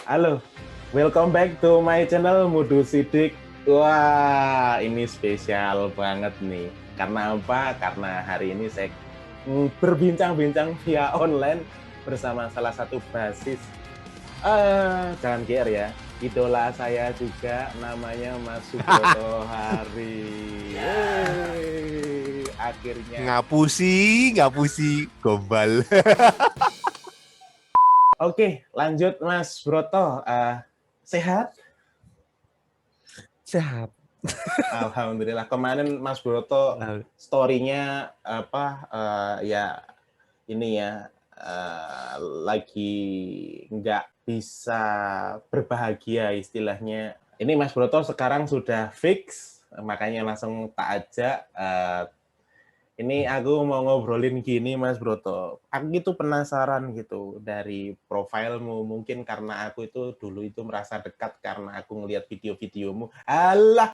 Halo, welcome back to my channel Mudu Sidik. Wah, ini spesial banget nih. Karena apa? Karena hari ini saya berbincang-bincang via online bersama salah satu basis. Jangan GR ya. Idola saya juga namanya Mas Subroto Hari. Akhirnya. Ngapusi, gombal. Oke, lanjut Mas Broto. Sehat? Sehat. Alhamdulillah. Kemarin Mas Broto story-nya ya ini ya lagi nggak bisa berbahagia istilahnya. Ini Mas Broto sekarang sudah fix, makanya langsung tak ajak. Ini aku mau ngobrolin gini Mas Broto. Aku gitu penasaran gitu dari profilmu. Mungkin karena aku itu dulu itu merasa dekat karena aku ngelihat video-videomu. Alah,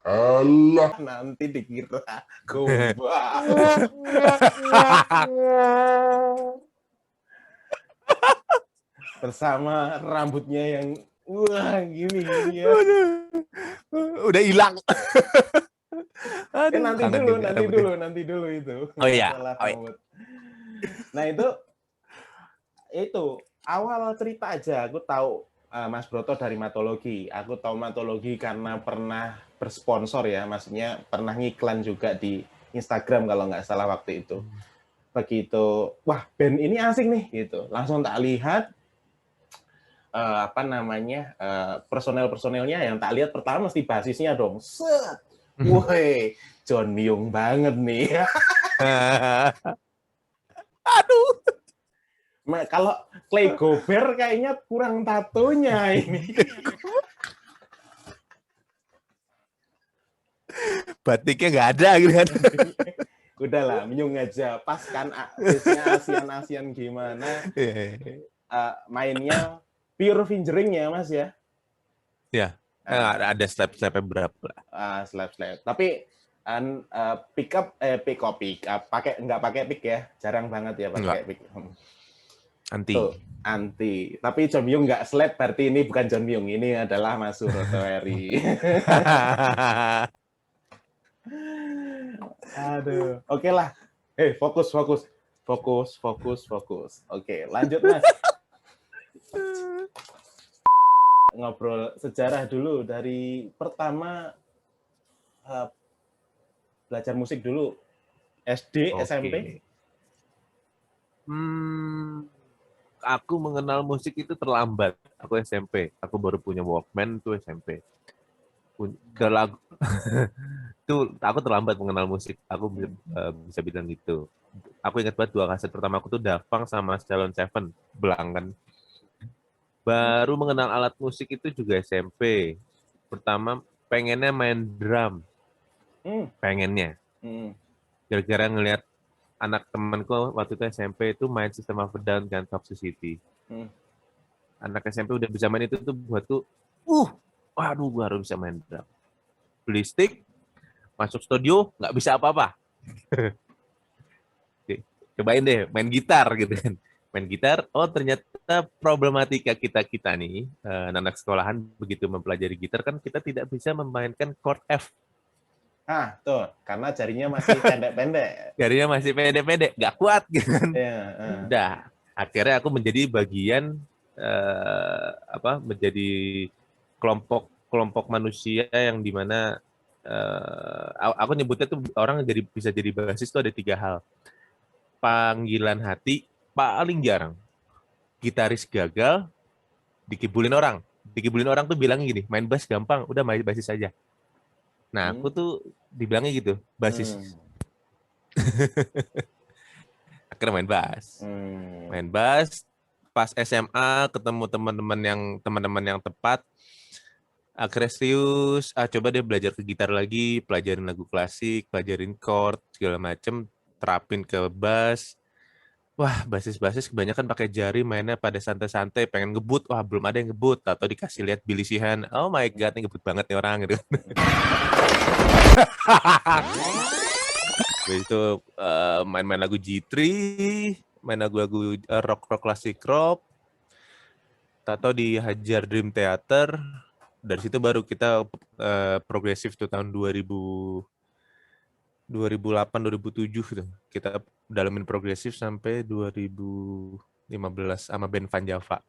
nanti dikira gombal. Bersama rambutnya yang wah gini ya. Udah hilang. Nanti dulu itu. Oh iya. Masalah rambut. Nah itu awal cerita aja. Aku tahu Mas Broto dari Matologi. Aku tahu Matologi karena pernah bersponsor ya, maksudnya pernah ngiklan juga di Instagram kalau nggak salah waktu itu. Begitu, wah band ini asik nih gitu. Langsung tak lihat personel-personelnya yang tak lihat pertama mesti basisnya dong. Set. Woi, John Myung banget nih. Aduh. Kalau Clay Gober kayaknya kurang tatonya ini. Batiknya nggak ada gitu kan. Udahlah, Myung aja. Pas kan biasanya Asian gimana. Mainnya pure fingering ya, Mas ya? Ya, ada step-stepnya berapa lah. Slap. Tapi pick up. Nggak pakai pick ya, jarang banget ya pakai pick. Anti. Tapi John Myung nggak slap, berarti ini bukan John Myung, ini adalah Mas Subroto Hari. Aduh, oke lah. Fokus. Oke, lanjut Mas. Ngobrol sejarah dulu dari pertama belajar musik dulu. SD, SMP? Aku mengenal musik itu terlambat. Aku SMP. Aku baru punya Walkman itu SMP. Lagu itu aku terlambat mengenal musik. Aku bisa bilang gitu. Aku ingat banget 2 kaset pertama aku tuh Daft Punk sama Salon Seven, belang kan. Baru mengenal alat musik itu juga SMP. Pertama pengennya main drum. Pengennya. Gara-gara ngelihat anak temanku waktu itu SMP itu main System of a Down dan Toxicity. Anak SMP udah bisa main itu tuh buatku, waduh, gue harus bisa main drum. Beli stick, masuk studio, nggak bisa apa-apa. Cobain deh, main gitar gitu kan. Main gitar, ternyata problematika kita nih, anak sekolahan begitu mempelajari gitar kan kita tidak bisa memainkan chord F. Tuh, karena jarinya masih pendek-pendek. Jarinya masih pendek-pendek, nggak kuat gitu kan. Udah, akhirnya aku menjadi bagian menjadi kelompok manusia yang dimana aku nyebutnya tuh orang bisa jadi basis tuh ada 3 hal. Panggilan hati paling jarang. Gitaris gagal, dikibulin orang. Dikibulin orang tuh bilang gini, main bass gampang, udah main basis aja. Nah, aku tuh dibilangnya gitu, basis. Akhirnya main bass. Main bass, pas SMA ketemu teman-teman yang tepat, akhirnya serius, coba deh belajar ke gitar lagi, pelajarin lagu klasik, pelajarin chord, segala macem, terapin ke bass. Wah, basis kebanyakan pakai jari, mainnya pada santai-santai, pengen ngebut, wah belum ada yang ngebut, atau dikasih lihat Billy Sheehan, oh my god, ini ngebut banget nih orang gitu. Habis itu main-main lagu G3, main lagu-lagu rock klasik rock. tato dihajar Dream Theater. Dari situ baru kita progresif tuh tahun 2008-2007 gitu. Kita dalamin progresif sampai 2015 sama band Van Java.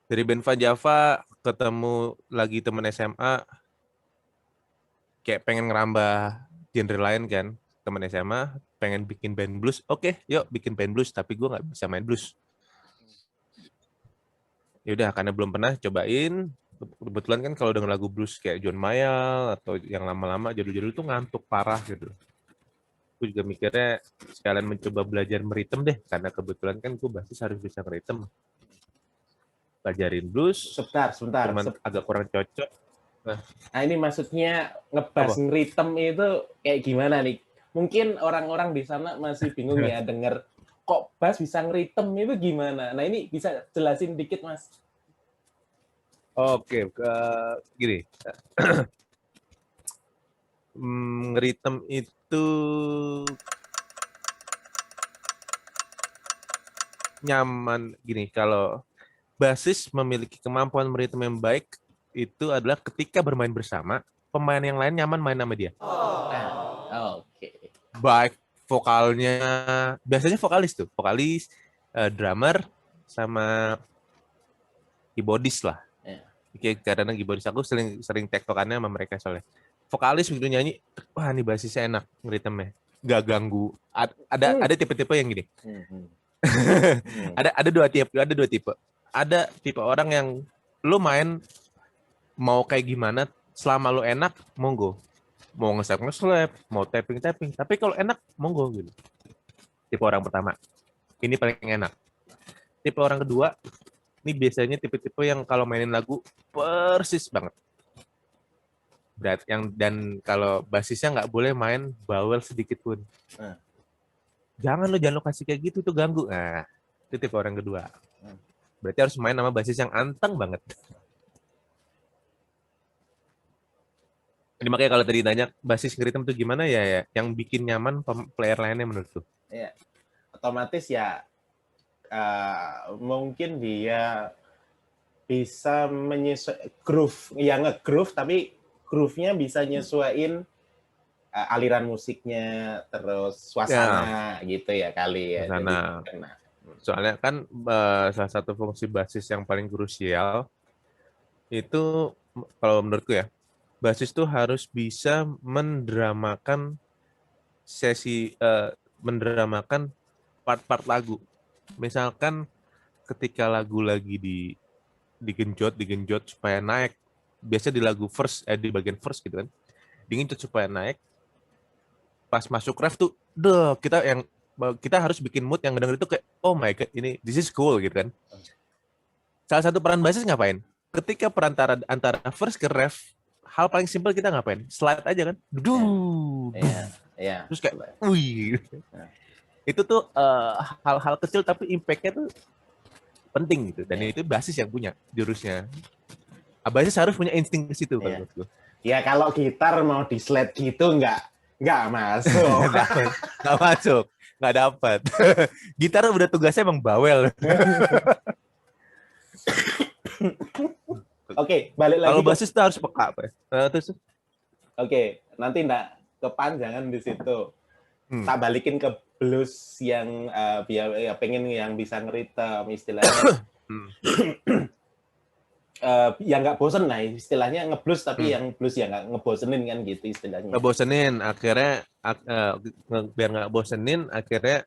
Dari band Van Java ketemu lagi temen SMA, kayak pengen ngerambah genre lain kan. Temen SMA pengen bikin band blues, oke, yuk bikin band blues, tapi gue nggak bisa main blues. Yaudah, karena belum pernah cobain, kebetulan kan kalau denger lagu blues kayak John Mayall atau yang lama-lama jadul-jadul tuh ngantuk parah gitu. Gue juga mikirnya sekalian mencoba belajar meritem deh, karena kebetulan kan gue basis harus bisa meritem. Pelajarin blues, Sebentar. cuman agak kurang cocok. Nah ini maksudnya ngebass ngeritem itu kayak gimana nih? Mungkin orang-orang di sana masih bingung ya denger kok bass bisa ngeritem itu gimana? Nah ini bisa jelasin dikit Mas. Oke, gini. Ngeritem itu nyaman gini, kalau basis memiliki kemampuan meritem yang baik itu adalah ketika bermain bersama, pemain yang lain nyaman main sama dia. Oke. Baik vokalnya, biasanya vokalis, drummer, sama keyboardis lah. Kayak karena keyboardis aku sering tektokannya sama mereka soalnya. Vokalis begitu nyanyi, wah ini basisnya enak ngeritemnya, nggak ganggu. Ada tipe-tipe yang gini. ada dua tipe. Ada tipe orang yang lu main mau kayak gimana, selama lu enak, monggo. Mau nge-slap, mau tapping. Tapi kalau enak, monggo gitu. Tipe orang pertama. Ini paling enak. Tipe orang kedua, ini biasanya tipe-tipe yang kalau mainin lagu persis banget. Dan kalau basisnya nggak boleh main bawel sedikit pun. Jangan lo kasih kayak gitu, tuh ganggu. Nah, itu tipe orang kedua. Berarti harus main sama basis yang anteng banget. Jadi makanya kalau tadi tanya basis ngeritem itu gimana ya, yang bikin nyaman player lainnya menurut tuh. Iya. Otomatis ya mungkin dia bisa menyesuaikan groove, ya nge-groove tapi groove-nya bisa nyesuaiin aliran musiknya, terus suasana gitu ya kali ya. Suasana. Jadi, soalnya kan salah satu fungsi basis yang paling krusial itu kalau menurutku ya, basis tuh harus bisa mendramakan mendramakan part-part lagu. Misalkan ketika lagu lagi digenjot supaya naik, biasa di lagu di bagian first gitu kan, digenjot supaya naik, pas masuk ref tuh, kita harus bikin mood yang ngedenger itu kayak, oh my god, this is cool gitu kan. Salah satu peran basis ngapain? Ketika perantara antara first ke ref, hal paling simpel kita ngapain? Slide aja kan. Terus kayak, wih. Itu tuh hal-hal kecil tapi impact-nya tuh penting gitu. Dan itu basis yang punya jurusnya. Basis harus punya insting ke situ kalau menurut gue. Ya kalau gitar mau di slide gitu nggak masuk. Nggak masuk. Nggak dapat. Gitar udah tugasnya emang bawel. Oke, balik lagi. Kalau basis tuh harus peka, Pak. Oke, nanti nggak kepanjangan di situ. Tak balikin ke blues yang pengen yang bisa ngeritem istilahnya. Yang nggak bosen lah istilahnya ngeblues tapi yang blues yang nggak ngebosenin kan gitu istilahnya. Ngebosenin, akhirnya biar nggak bosenin, akhirnya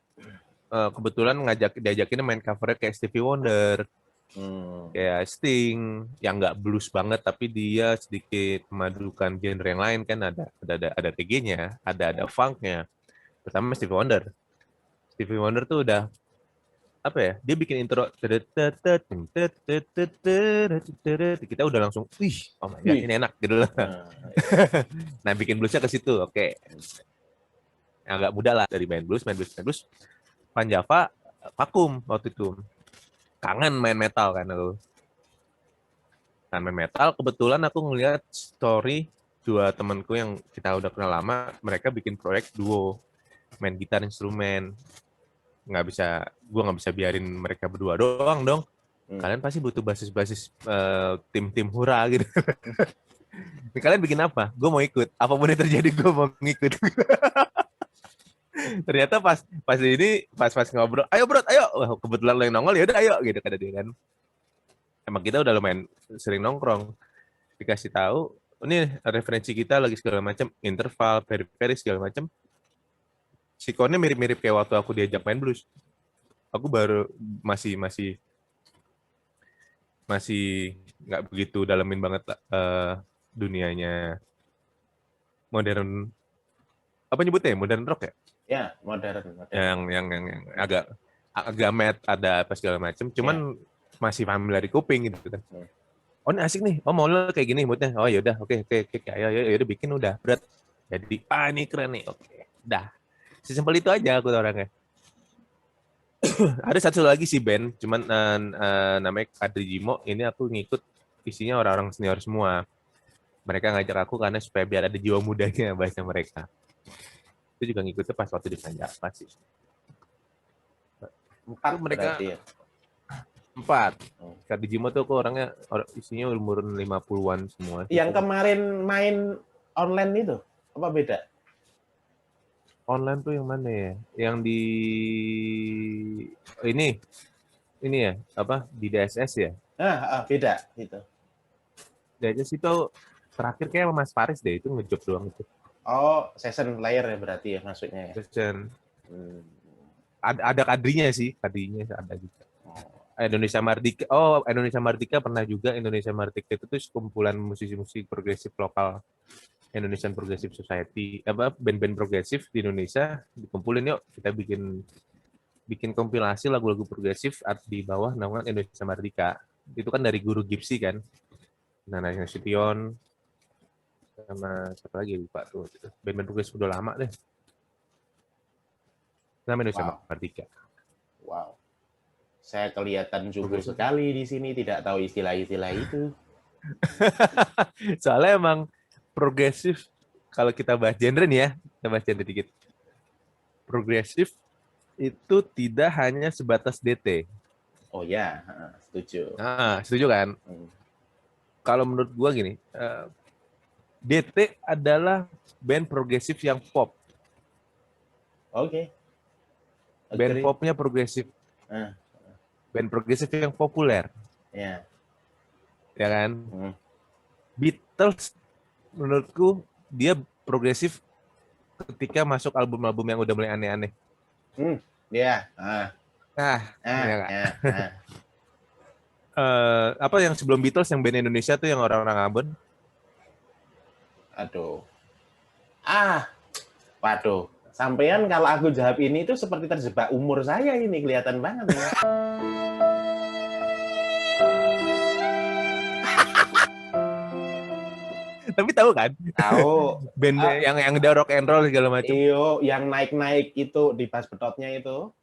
kebetulan diajakin main covernya kayak Stevie Wonder. Kayak Sting yang nggak blues banget tapi dia sedikit memadukan genre yang lain kan, ada reggae-nya, ada funk-nya. Pertama Stevie Wonder tuh udah apa ya, dia bikin intro kita udah langsung oh my god ini enak gitu loh. Nah bikin bluesnya ke situ, oke. Agak mudah lah dari main blues. Van Java vakum waktu itu, kangen main metal kan aku. Nah, main metal, kebetulan aku ngeliat story dua temanku yang kita udah kenal lama, mereka bikin proyek duo, main gitar instrumen. Gue nggak bisa biarin mereka berdua doang dong. Kalian pasti butuh basis-basis tim-tim hura gitu. Kalian bikin apa? Gue mau ikut. Apapun yang terjadi gue mau ngikut. Ternyata pas ngobrol, ayo bro, ayo. Wah, kebetulan lo yang nongol, ya udah ayo gitu kata dia kan. Emang kita udah lumayan sering nongkrong. Dikasih tahu, ini referensi kita lagi segala macam, interval, peri-peri segala macam. Sikonnya mirip-mirip kayak waktu aku diajak main blues. Aku baru masih nggak begitu dalemin banget dunianya modern, apa nyebutnya, modern rock ya? Ya, modern. Yang agak met, ada apa segala macam. Cuman masih familiar di kuping gitu kan. Oh ini asik nih, oh mau lo kayak gini moodnya. Oh yaudah, oke, ayo udah bikin udah berat. Jadi ini keren nih, oke, dah. Sesimpel itu aja aku orangnya. Ada satu lagi sih band, cuman namanya Kadri Jimo. Ini aku ngikut, isinya orang-orang senior semua. Mereka ngajak aku karena supaya biar ada jiwa mudanya bahasa mereka. Itu juga ngikutnya pas waktu di Panjapa sih. 4 mereka berarti ya? 4. Kadri Jimo tuh aku orangnya isinya umur 50-an semua. Yang kemarin main online itu apa beda? Online tuh yang mana ya? Yang di ini ya, apa di DSS ya? Beda gitu. DSS itu terakhir kayak Mas Faris deh, itu ngejob doang itu. Oh, season player ya berarti ya maksudnya ya. Season. Ada kadrinya ada juga. Indonesia Mardika. Oh, Indonesia Mardika pernah juga. Indonesia Mardika itu tuh kumpulan musisi-musisi progresif lokal Indonesian Progressive Society, apa band-band progresif di Indonesia dikumpulin, yuk kita bikin kompilasi lagu-lagu progresif di bawah naungan Indonesia Mardika. Itu kan dari guru Gipsy kan. Nana Nasution sama siapa lagi lupa tuh. Band-band progresif udah lama deh. Nama Indonesia Mardika. Wow. Saya kelihatan juga sekali di sini tidak tahu istilah-istilah itu. Soalnya emang progresif, kalau kita bahas genre nih ya, kita bahas genre dikit. Progresif itu tidak hanya sebatas DT. Oh ya, setuju. Setuju kan? Kalau menurut gua gini, DT adalah band progresif yang pop. Oke. Band popnya progresif. Band progresif yang populer. Ya. Ya kan? Beatles menurutku dia progresif ketika masuk album-album yang udah mulai aneh-aneh. Ya. Apa yang sebelum Beatles yang band Indonesia tuh yang orang-orang Ambon? Aduh. Waduh. Sampean kalau aku jawab ini itu seperti terjebak umur saya ini, kelihatan banget. Ya. Tapi tahu kan? Tahu. Band yang udah rock and roll segala macam. Iyo, yang naik-naik itu di Bass Bedotnya itu.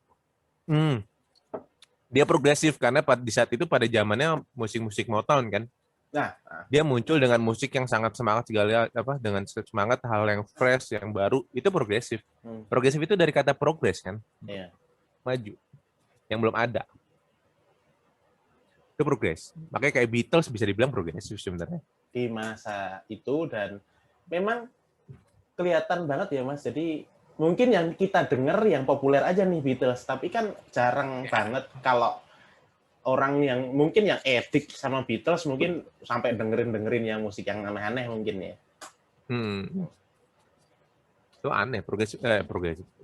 Dia progresif karena di saat itu pada zamannya musik-musik Motown kan. Nah, dia muncul dengan musik yang sangat semangat segala dengan semangat hal yang fresh, yang baru, itu progresif. Progresif itu dari kata progress kan. Iya. Maju. Yang belum ada. Itu progres. Makanya kayak Beatles bisa dibilang progresif sebenarnya. Di masa itu, dan memang kelihatan banget ya Mas. Jadi mungkin yang kita dengar yang populer aja nih Beatles, tapi kan jarang banget kalau orang yang mungkin yang edik sama Beatles mungkin sampai dengerin yang musik yang aneh-aneh mungkin ya. Itu aneh, progresif.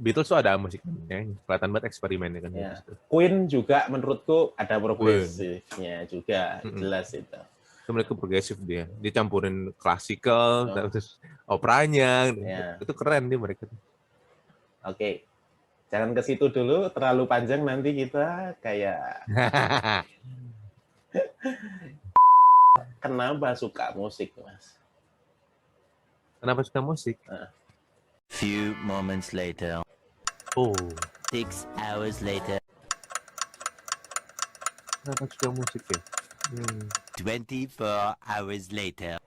Beatles tuh ada musiknya, kelihatan banget eksperimennya kan. Ya. Queen juga menurutku ada progresifnya juga, jelas itu. Itu mereka progresif dia campurin klasikal, terus operanya, itu keren dia mereka. Oke. Jangan ke situ dulu, terlalu panjang nanti kita kayak Kenapa suka musik, Mas? Kenapa suka musik? Few moments later. 6 hours later. Kenapa suka musik ya? 24 hours later.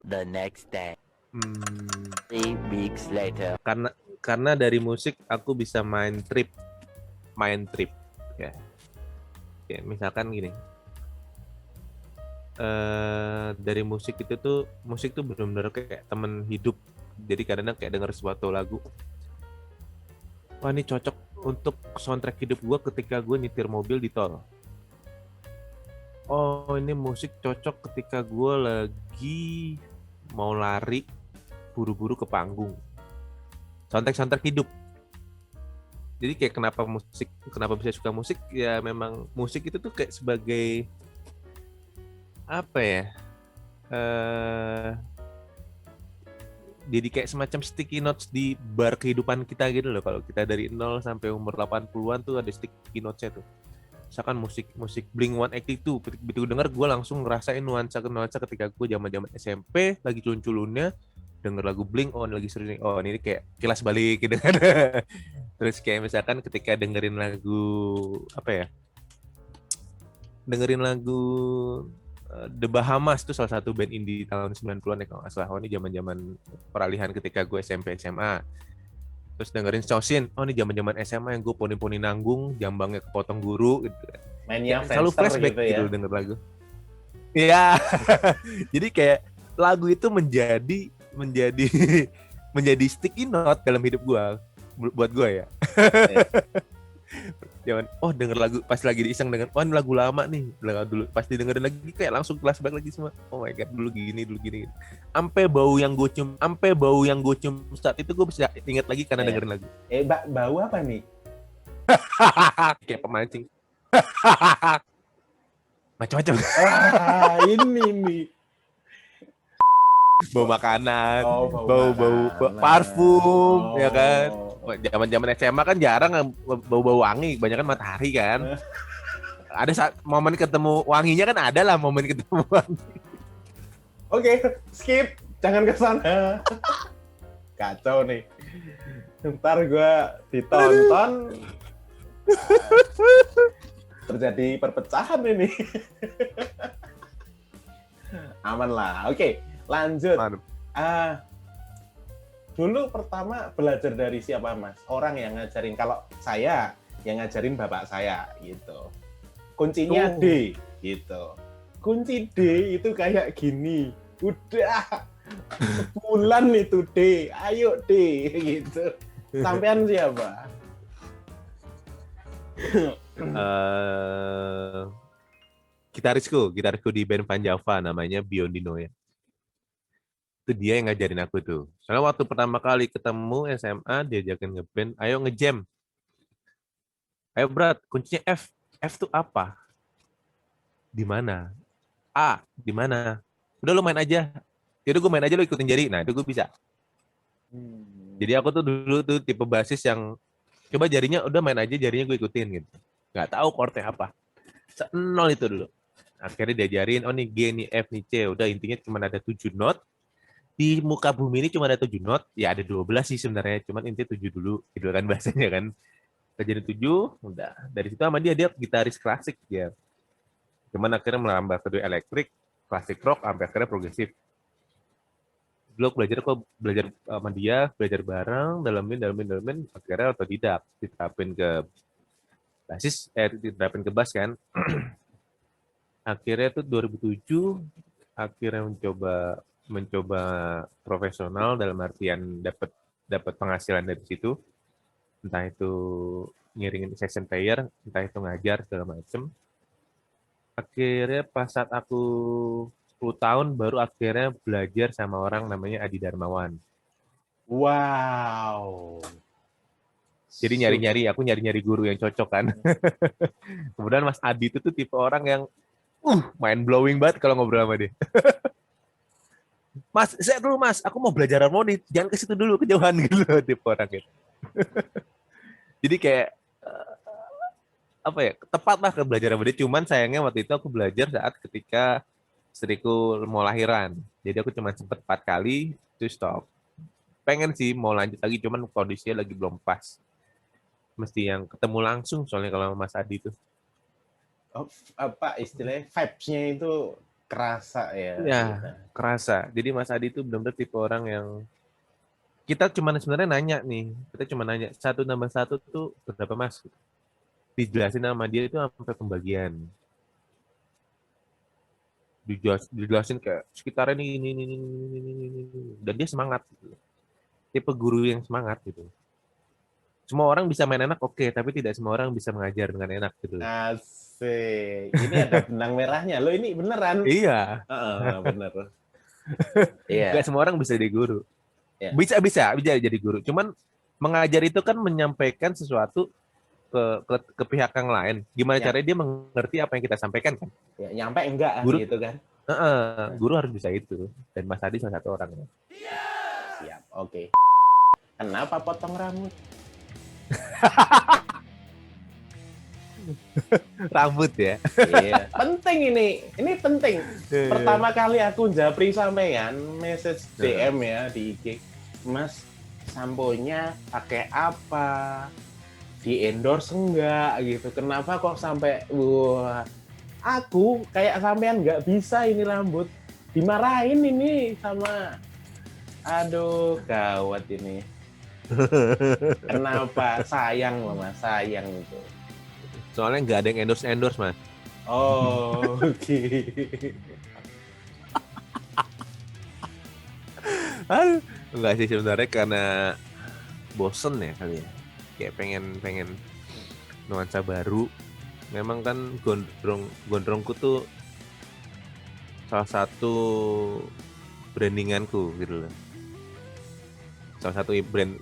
The next day. 3 weeks later. Karena dari musik aku bisa main trip ya. Kayak misalkan gini, dari musik tuh benar-benar kayak teman hidup. Jadi kadang-kadang kayak denger suatu lagu, wah ini cocok untuk soundtrack hidup gue ketika gue nyetir mobil di tol. Oh ini musik cocok ketika gue lagi mau lari buru-buru ke panggung. Soundtrack hidup. Jadi kayak kenapa bisa suka musik, ya memang musik itu tuh kayak sebagai apa ya, jadi kayak semacam sticky notes di bar kehidupan kita gitu loh. Kalau kita dari 0 sampai umur 80-an tuh ada sticky notes-nya tuh. Misalkan musik Blink-182, begitu denger gue langsung ngerasain nuansa ketika gue zaman SMP lagi culun-culunnya denger lagu Blink, oh lagi seru nih, oh ini kayak kilas balik gitu kan. Terus kayak misalkan ketika dengerin lagu The Bahamas tuh salah satu band indie tahun 90-an ya kalau nggak salah. Oh ini zaman-zaman peralihan ketika gue SMP SMA. Terus dengerin Chosin, oh ini zaman-zaman SMA yang gue poni-poni nanggung, jambangnya kepotong guru gitu. Mainnya selalu flashback gitu ya. Denger lagu. Iya. Jadi kayak lagu itu menjadi sticky note dalam hidup gue, buat gue ya. Jangan, oh denger lagu pas lagi diiseng denger, oh ini lagu lama nih, dulu pasti dengerin lagi kayak langsung flashback lagi semua. Oh my god, dulu gini. Ampe bau yang gue cium saat itu gue bisa ingat lagi karena dengerin lagu. Bau apa nih? Kayak pemancing. Macam-macam. Ini. Bau makanan, bau parfum, ya kan. Zaman SMA kan jarang bau wangi, banyak kan matahari kan. Ada saat momen ketemu wanginya kan, ada lah momen ketemu wangi. Oke, skip, jangan ke sana. Kacau nih. Ntar gue ditonton terjadi perpecahan ini. Aman lah. Oke, lanjut. Dulu pertama belajar dari siapa, Mas? Orang yang ngajarin. Kalau saya yang ngajarin bapak saya gitu. Kuncinya D gitu. Kunci D itu kayak gini. Udah sebulan itu D. Ayo D gitu. Sampean siapa? Gitarisku di band Panjava namanya Biondino ya. Itu dia yang ngajarin aku tuh. Soalnya waktu pertama kali ketemu SMA, diajakin ngeband, ayo ngejam. Ayo Brat, kuncinya F. F tuh apa? Di mana? A, di mana? Udah lu main aja. Yaudah gue main aja, lu ikutin jari. Nah, itu gue bisa. Jadi aku tuh dulu tuh tipe basis yang coba jarinya udah main aja, jarinya gue ikutin gitu. Nggak tahu chordnya apa. Nol itu dulu. Akhirnya diajarin, oh nih G, nih F, nih C. Udah intinya cuma ada 7 not. Di muka bumi ini cuma ada 7 not, ya ada 12 sih sebenarnya, cuman intinya 7 dulu, gitu kan bahasanya kan. Jadi 7, udah. Dari situ sama dia gitaris klasik ya. Cuman akhirnya merambah ke elektrik, klasik rock, sampai akhirnya progresif. Dulu aku belajar sama dia, belajar bareng, dalamin, akhirnya otodidak, diterapin ke bass kan. Akhirnya tuh 2007, akhirnya mencoba profesional dalam artian dapat penghasilan dari situ, entah itu ngiringin session player, entah itu ngajar segala macem. Akhirnya pas saat aku 10 tahun baru akhirnya belajar sama orang namanya Adi Darmawan. Wow. Jadi aku nyari guru yang cocok kan. Kemudian Mas Adi itu tuh tipe orang yang mind blowing banget kalau ngobrol sama dia. Mas, saya dulu Mas, aku mau belajar harmoni, jangan ke situ dulu, kejauhan gitu loh, tipe orang gitu. Jadi kayak tepat lah ke belajar sama dia. Cuman sayangnya waktu itu aku belajar saat ketika istriku mau lahiran. Jadi aku cuma sempat 4 kali, itu stop. Pengen sih mau lanjut lagi, cuman kondisinya lagi belum pas. Mesti yang ketemu langsung soalnya kalau Mas Adi itu. Apa istilahnya, vibes-nya itu kerasa ya. Ya, kerasa. Jadi Mas Adi itu benar-benar tipe orang yang kita cuma sebenarnya nanya nih. Kita cuma nanya 1 tambah 1 tuh berapa Mas? dijelasin sama dia itu sampai pembagian. Dijelasin kayak sekitarnya ini. Dan dia semangat. Gitu. Tipe guru yang semangat gitu. Semua orang bisa main enak oke, tapi tidak semua orang bisa mengajar dengan enak gitu. Asik. Ini ada benang merahnya. Lo ini beneran. Iya. Bener. Iya. Gak semua orang bisa jadi guru. Ya. Bisa jadi guru. Cuman mengajar itu kan menyampaikan sesuatu ke pihak yang lain. Gimana caranya dia mengerti apa yang kita sampaikan kan? Ya, nyampe enggak guru, gitu kan? Guru harus bisa itu. Dan Mas Adi salah satu orang. Siap, oke. Kenapa potong rambut? Rambut ya. Iya, penting ini penting. Pertama kali aku japri sampean message DM ya di IG, Mas, samponya pakai apa? Di endorse enggak gitu? Kenapa kok sampai wah, aku kayak sampean nggak bisa ini rambut, dimarahin ini sama, aduh gawat ini. Kenapa? Sayang loh Mas, sayang itu. Soalnya nggak ada yang endorse Mas. Oh, oke. Enggak sih sebenarnya karena bosen ya kali ya. Kayak pengen nuansa baru. Memang kan gondrongku tuh salah satu brandinganku gitu loh. Salah satu brand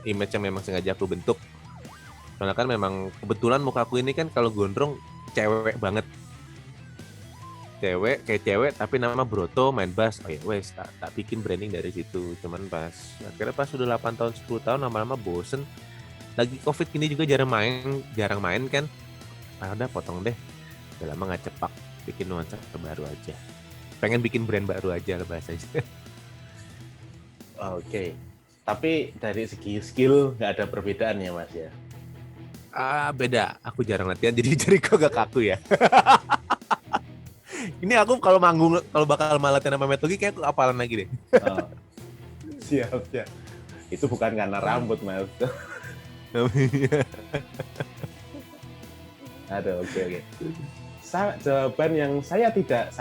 image yang memang sengaja aku bentuk. Soalnya kan memang kebetulan mukaku ini kan kalau gondrong cewek banget. Kayak cewek tapi nama Broto main bass. Oh ya wes tak bikin branding dari situ. Cuman akhirnya pas udah 8 tahun 10 tahun lama-lama bosen. Lagi Covid gini juga jarang main kan. Udah potong deh. Udah lama nggak cepak, bikin nuansa baru aja. Pengen bikin brand baru aja lah bahasanya. Oke. Tapi dari segi skill nggak ada perbedaan ya Mas ya? Beda. Aku jarang latihan jadi kok gak kaku ya. Ini aku kalau manggung, kalau bakal latihan sama Metlogi kayak aku apalan lagi deh. Oh. Siap. Itu bukan karena rambut Mas. Aduh, oke. Jawaban yang saya tidak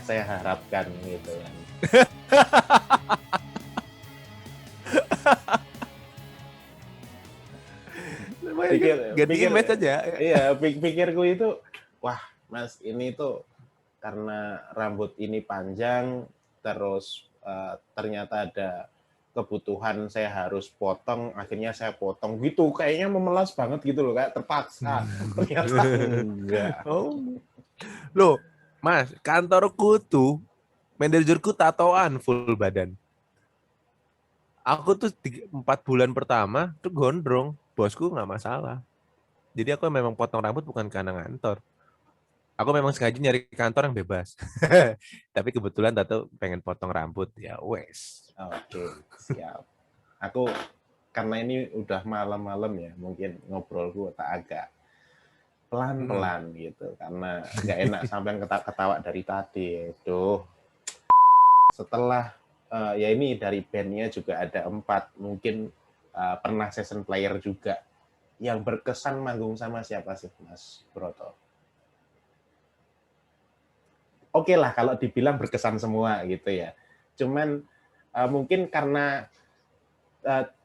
saya harapkan gitu kan. Ganti image aja. Iya, pikirku itu, wah Mas ini tuh karena rambut ini panjang, terus ternyata ada kebutuhan saya harus potong, akhirnya saya potong gitu, kayaknya memelas banget gitu loh, kayak terpaksa. Ternyata enggak. Oh. Loh, Mas, kantorku tuh manajerku tatoan full badan. Aku tuh 4 bulan pertama tuh gondrong, bosku nggak masalah. Jadi aku memang potong rambut bukan karena ngantor. Aku memang sengaja nyari kantor yang bebas. Tapi kebetulan tato pengen potong rambut, ya wes. Oke, siap. Aku karena ini udah malam-malam ya, mungkin ngobrolku tak agak pelan-pelan gitu, karena nggak enak sampai ketawa dari tadi. Duh. Setelah ya ini dari bandnya juga ada 4, mungkin pernah session player juga. Yang berkesan manggung sama siapa sih Mas Broto? Oke lah kalau dibilang berkesan semua gitu ya. Cuman mungkin karena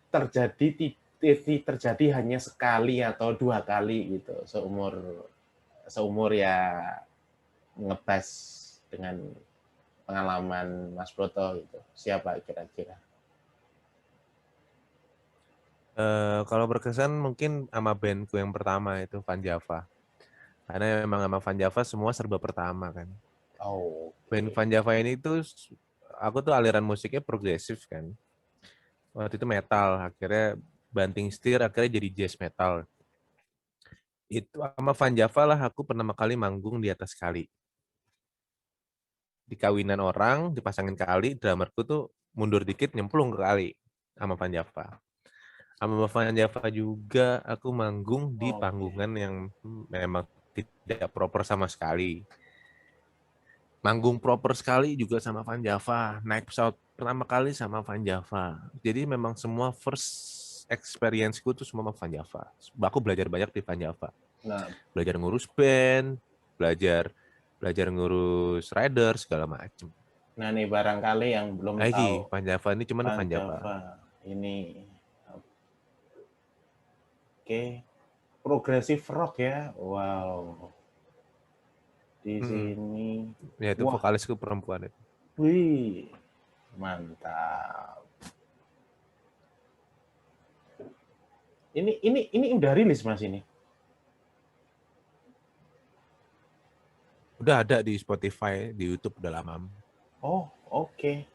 terjadi hanya sekali atau 2 kali gitu seumur ya ngebas dengan pengalaman Mas Broto gitu. Siapa kira-kira? Kalau berkesan mungkin sama bandku yang pertama itu Van Java. Karena memang sama Van Java semua serba pertama kan. Oh. Band Van Java ini tuh aku tuh aliran musiknya progresif kan. Waktu itu metal, akhirnya banting setir, akhirnya jadi jazz metal. Itu sama Van Java lah aku pertama kali manggung di atas kali. Di kawinan orang, dipasangin kali, drummerku tuh mundur dikit nyemplung ke kali sama Van Java. Sama Van Java juga aku manggung di panggungan yang memang tidak proper sama sekali. Manggung proper sekali juga sama Van Java. Naik pesawat pertama kali sama Van Java. Jadi memang semua first experience-ku tuh semua Van Java. Aku belajar banyak di Van Java. Nah, Belajar ngurus band, belajar ngurus rider segala macem. nah nih barangkali yang belum Lagi tahu Van Java ini cuman Van Van Java. Java ini oke, progressive rock ya. Wow. Di sini. Ya itu Wah, vokalisku perempuan itu. wih. Mantap. Ini udah rilis Mas ini. Udah ada di Spotify, di YouTube udah lama. Oh, oke.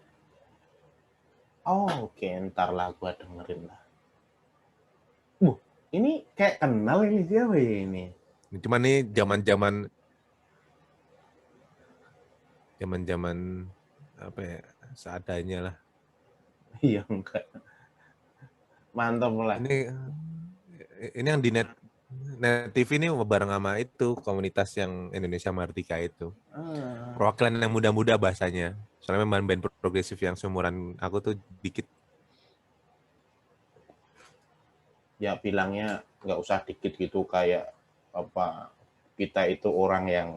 Oh, oke. Ntar lah gua dengerin lah. Ini kayak kenal ini siapa ya ini? Cuman nih zaman-zaman apa ya, seadanya lah. Iya enggak. Mantap lah. Ini yang di Net TV ini bareng sama itu komunitas yang Indonesia Mardika itu. Perwakilan yang muda-muda bahasanya. Soalnya memang band progresif yang seumuran aku tuh dikit. Ya bilangnya nggak usah dikit gitu kayak apa kita itu orang yang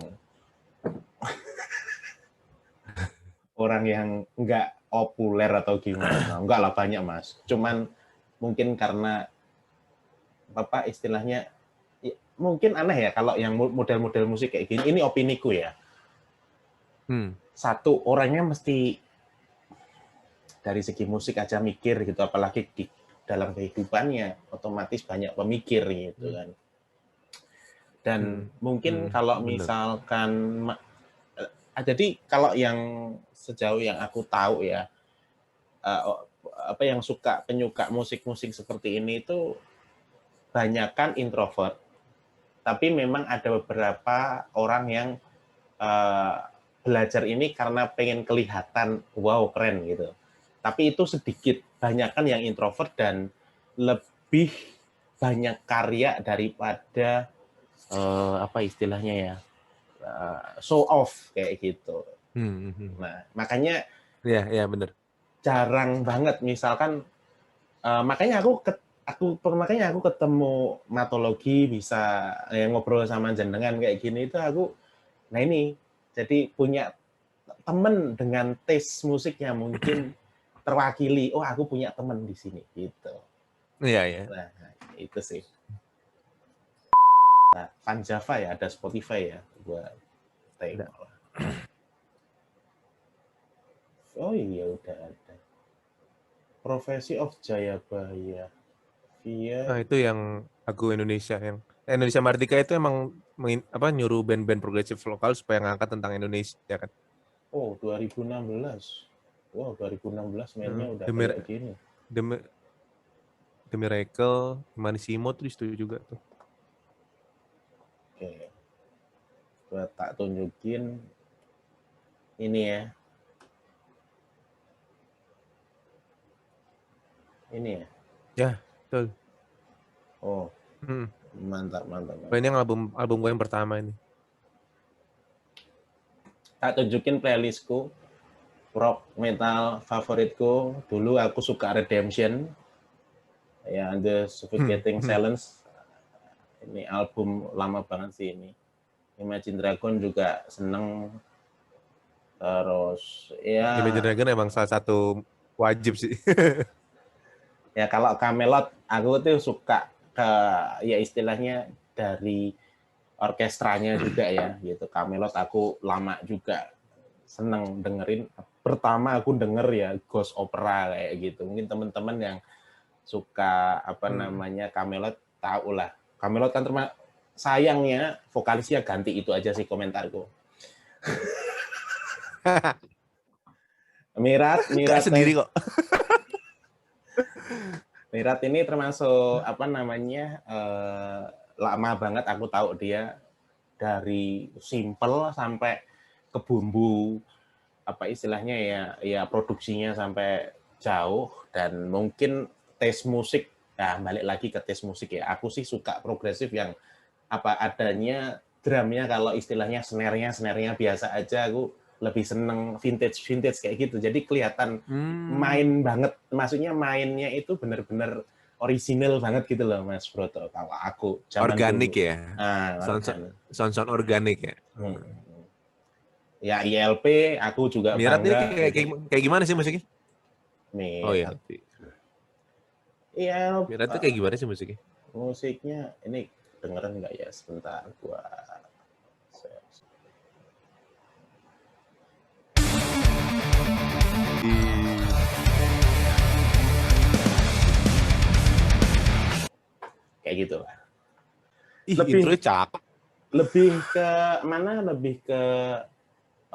nggak populer atau gimana. Enggak lah banyak Mas. Cuman mungkin karena apa istilahnya mungkin aneh ya kalau yang model-model musik kayak gini. Ini opiniku ya. Satu, orangnya mesti dari segi musik aja mikir gitu, apalagi di dalam kehidupannya otomatis banyak pemikir gitu kan. Dan mungkin kalau misalkan jadi kalau yang sejauh yang aku tahu ya apa yang penyuka musik-musik seperti ini itu banyakkan introvert. Tapi memang ada beberapa orang yang belajar ini karena pengen kelihatan wow keren gitu. Tapi itu sedikit, banyakkan yang introvert dan lebih banyak karya daripada apa istilahnya ya show off kayak gitu. Nah makanya ya benar. Jarang banget misalkan makanya aku ketemu matologi bisa ngobrol sama jenengan kayak gini itu aku nah ini jadi punya temen dengan taste musiknya mungkin terwakili. Oh aku punya temen di sini gitu. Iya. Nah itu sih. Nah, Van Java ya ada Spotify ya buat tengok lah. Oh iya udah ada. Profesi of Jayabaya. Nah, itu yang lagu Indonesia yang Indonesia Mardika itu emang nyuruh band-band progresif lokal supaya ngangkat tentang Indonesia kan. Oh, 2016. Wow, 2016 mainnya udah kayak gini. The Miracle, Manisimo tuh di situ juga tuh. Oke. Gua tak tunjukin ini ya. Ini ya? Ya, betul. Oh. Mantap. Ini yang album gue yang pertama ini. Tak tunjukin playlistku. Rock metal favoritku. Dulu aku suka Redemption. Ya, The Suffocating Silence. Ini album lama banget sih ini. Imagine Dragon juga seneng. Terus ya Imagine Dragon emang salah satu wajib sih. Ya kalau Camelot aku tuh suka ya istilahnya dari orkestranya juga ya gitu. Camelot aku lama juga seneng dengerin. Pertama aku denger ya ghost opera kayak gitu. Mungkin teman-teman yang suka apa namanya Camelot tahu lah. Camelot kan sayangnya vokalisnya ganti, itu aja sih komentarku. Mirat sendiri kok. Mirat ini termasuk apa namanya lama banget aku tahu dia, dari simple sampai ke bumbu apa istilahnya ya produksinya sampai jauh. Dan mungkin taste musik, nah balik lagi ke taste musik ya, aku sih suka progresif yang apa adanya drumnya, kalau istilahnya snare-nya biasa aja, aku lebih seneng vintage kayak gitu. Jadi kelihatan main banget, maksudnya mainnya itu bener-bener orisinil banget gitu loh Mas Broto. Kalau aku zaman organik dulu. ya, Organik. sound organik ya. Ya ILP aku juga Mirat ini bangga. kayak gimana sih musiknya? Oh Mirat. Iya. Mirat itu kayak gimana sih musiknya? Musiknya ini dengeran nggak ya, sebentar gua kayak gitu lah. Intro cakep. Lebih ke mana? Lebih ke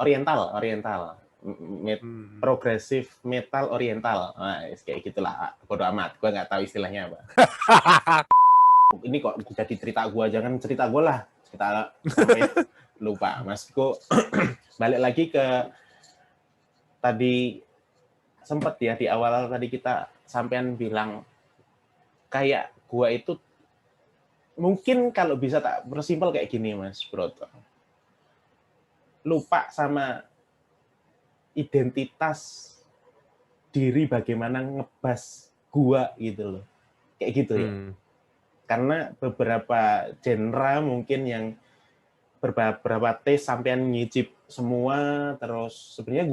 oriental. Progresif metal oriental. Nah, kayak gitulah. Bodo amat. Gua nggak tahu istilahnya apa. Ini kok jadi cerita gua, jangan cerita gua lah. Kita sampai lupa. Masku balik lagi ke tadi sempat ya di awal tadi kita sampean bilang kayak gua itu mungkin kalau bisa tak bersimpel kayak gini Mas Broto. Lupa sama identitas diri bagaimana ngebas gua gitu loh. Kayak gitu ya. Karena beberapa genre mungkin yang beberapa tes sampean nyicip semua, terus sebenarnya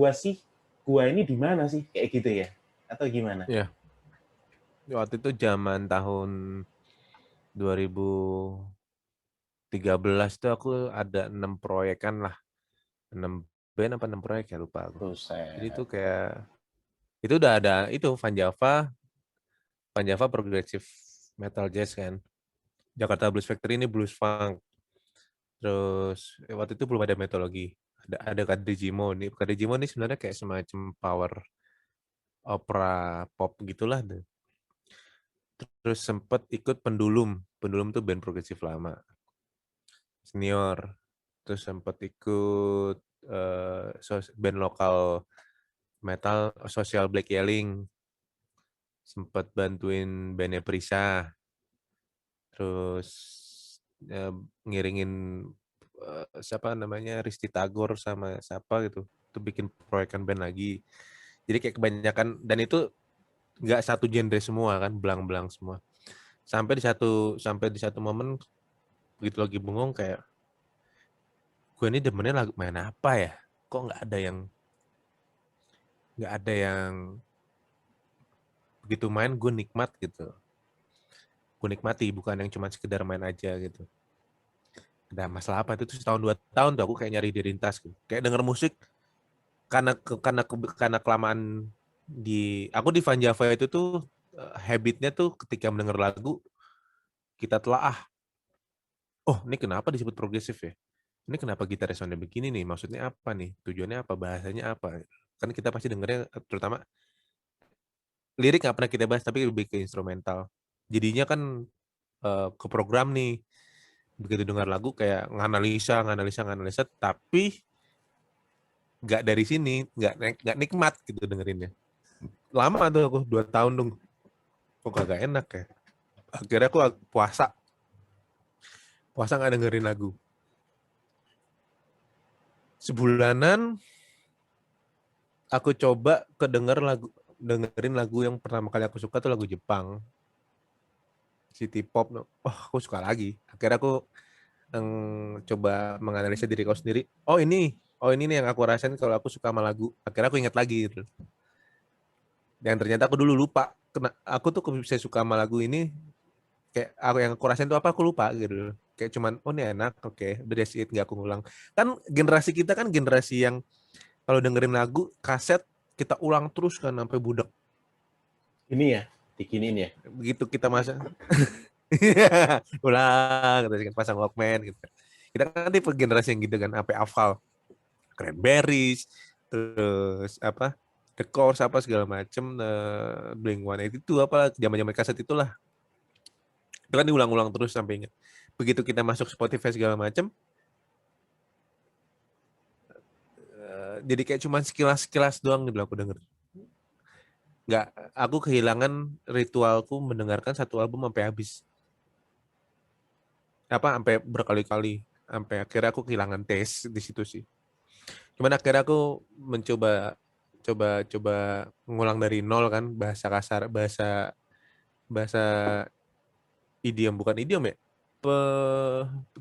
gua ini di mana sih kayak gitu ya, atau gimana? Iya. Waktu itu zaman tahun 2013 tuh aku ada 6 proyekan lah, 6 band apa 6 proyek ya lupa aku. Jadi itu kayak itu udah ada itu Van Java progressive metal jazz kan. Jakarta Blues Factory ini blues funk. Terus waktu itu belum ada metodologi. Ada Kadijimo nih. Kadijimo ini sebenarnya kayak semacam power opera pop gitulah. Terus sempat ikut Pendulum. Pendulum tuh band progresif lama. Senior. Terus sempat ikut band lokal metal Social Black Yelling. Sempat bantuin bandnya Prisa. Terus ngiringin siapa namanya Risti Tagor sama siapa gitu. Itu bikin proyekan band lagi. Jadi kayak kebanyakan, dan itu nggak satu genre semua kan, belang-belang semua. Sampai di satu momen begitu lagi bengong kayak gue ini demennya lagu main apa ya? Kok nggak ada yang begitu main gue nikmat gitu. Gue nikmati, bukan yang cuma sekedar main aja gitu. Ada masalah apa itu setahun 2 tahun tuh aku kayak nyari di rintas gitu. Kayak denger musik karena kelamaan aku di Van Java itu tuh habitnya tuh ketika mendengar lagu kita telaah. Oh, ini kenapa disebut progresif ya? Ini kenapa gitar soundnya begini nih? Maksudnya apa nih? Tujuannya apa? Bahasanya apa? Kan kita pasti dengernya terutama lirik nggak pernah kita bahas tapi lebih ke instrumental. Jadinya kan ke program nih. Begitu dengar lagu kayak nganalisa tapi nggak dari sini, nggak nikmat gitu dengerinnya. Lama tuh aku 2 tahun dong. Kok kagak enak ya. Akhirnya aku puasa nggak dengerin lagu. Sebulanan aku coba dengerin lagu yang pertama kali aku suka tuh lagu Jepang. City pop. Aku suka lagi. Akhirnya aku coba menganalisa diri aku sendiri. Oh ini nih yang aku rasain kalau aku suka sama lagu. Akhirnya aku ingat lagi gitu. Yang ternyata aku dulu lupa. Aku tuh bisa suka sama lagu ini kayak yang aku rasain tuh apa aku lupa gitu. Kayak cuman ini enak, oke, that's it, nggak aku ngulang. Kan generasi kita kan generasi yang kalau dengerin lagu kaset kita ulang terus kan sampai budak. Ini ya, dikiniin ya. Begitu kita masa ulang kita pasang Walkman gitu. Kita kan tipe generasi yang gitu kan sampai hafal Cranberries, terus apa The Course apa segala macem, Blink-182 apa zaman-zaman kaset itulah. Itu kan diulang-ulang terus sampai ingat. Begitu kita masuk Spotify segala macem, jadi kayak cuma sekilas doang gitu aku denger. Nggak, aku kehilangan ritualku mendengarkan satu album sampai habis. Sampai berkali-kali. Sampai akhirnya aku kehilangan taste di situ sih. Cuman akhirnya aku coba ngulang dari nol kan, bahasa kasar, bahasa bahasa idiom, bukan idiom ya,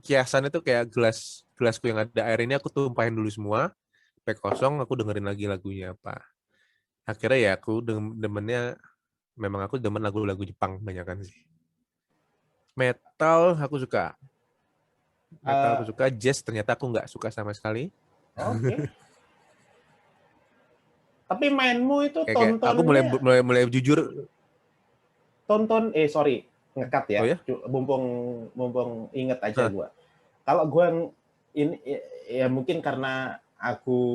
kiasan itu kayak gelasku yang ada air ini aku tumpahin dulu semua, sampai kosong, aku dengerin lagi lagunya apa. Akhirnya ya aku demennya, memang aku demen lagu-lagu Jepang banyakan sih. Metal aku suka. Metal aku suka, jazz ternyata aku nggak suka sama sekali. Oke. Tapi mainmu itu Kayak tontonnya... aku mulai jujur. Sorry, ngekat ya. Oh ya? Mumpung inget aja gua. Kalau gua ini ya mungkin karena aku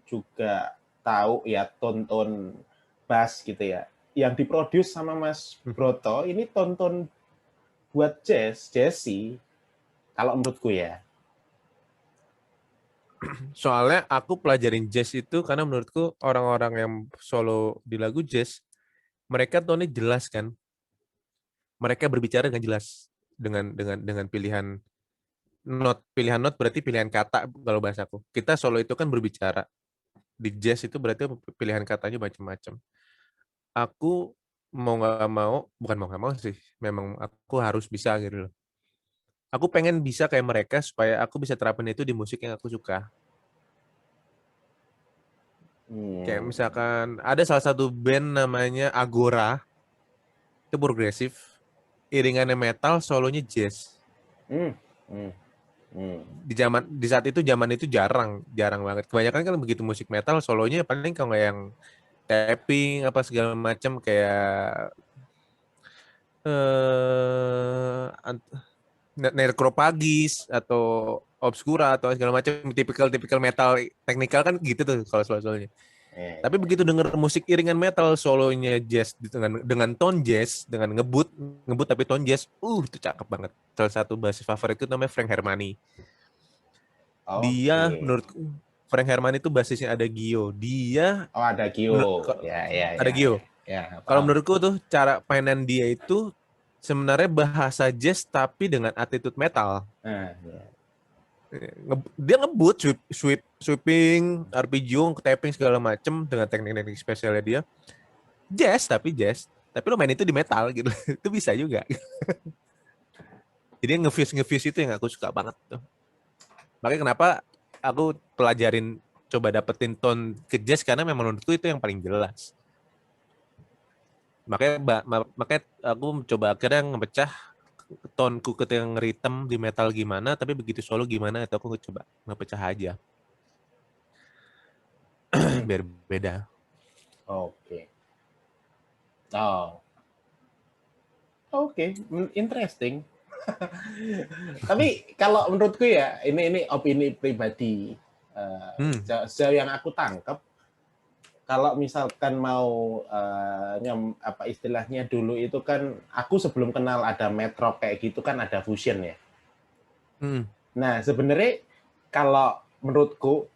juga tahu ya tonton bass gitu ya. Yang diproduce sama Mas Broto ini tonton buat Jesse kalau menurutku ya. Soalnya aku pelajarin jazz itu karena menurutku orang-orang yang solo di lagu jazz, mereka tonnya jelas kan. Mereka berbicara dengan jelas dengan pilihan not berarti pilihan kata kalau bahasaku. Kita solo itu kan berbicara. Di jazz itu berarti pilihan katanya macam-macam. Aku bukan mau nggak mau sih, memang aku harus bisa gitu loh. Aku pengen bisa kayak mereka supaya aku bisa terapin itu di musik yang aku suka. Kayak misalkan ada salah satu band namanya Agora, itu progresif, iringannya metal, solonya jazz. Di saat itu zaman itu jarang banget. Kebanyakan kan begitu musik metal solonya paling kalau yang tapping apa segala macam kayak Necrophagus atau Obscura atau segala macam tipikal metal teknikal kan gitu tuh kalau solo-solonya. Tapi begitu denger musik iringan metal solonya jazz dengan tone jazz, dengan ngebut tapi tone jazz, itu cakep banget. Salah satu bassist favorit itu namanya Frank Hermani. Dia menurutku Frank Hermani itu basisnya ada Gio. Dia ada Gio. Ada Gio. Kalau menurutku tuh cara mainan dia itu sebenarnya bahasa jazz tapi dengan attitude metal. Dia ngebut, sweeping, arpeggio, tapping segala macem dengan teknik-teknik spesialnya dia. Jazz, tapi lo main itu di metal gitu. Itu bisa juga. Jadi nge-fuse itu yang aku suka banget tuh. Makanya kenapa aku pelajarin coba dapetin tone ke jazz karena memang menurutku itu yang paling jelas. Makanya aku coba akhirnya ngepecah tonku ke yang rhythm di metal gimana, tapi begitu solo gimana itu aku coba ngepecah aja. Biar beda. Oke. Interesting. Tapi kalau menurutku ya, ini opini pribadi. Sejauh yang aku tangkap, kalau misalkan mau istilahnya dulu itu kan aku sebelum kenal ada metrock kayak gitu kan ada fusion ya. Nah sebenarnya kalau menurutku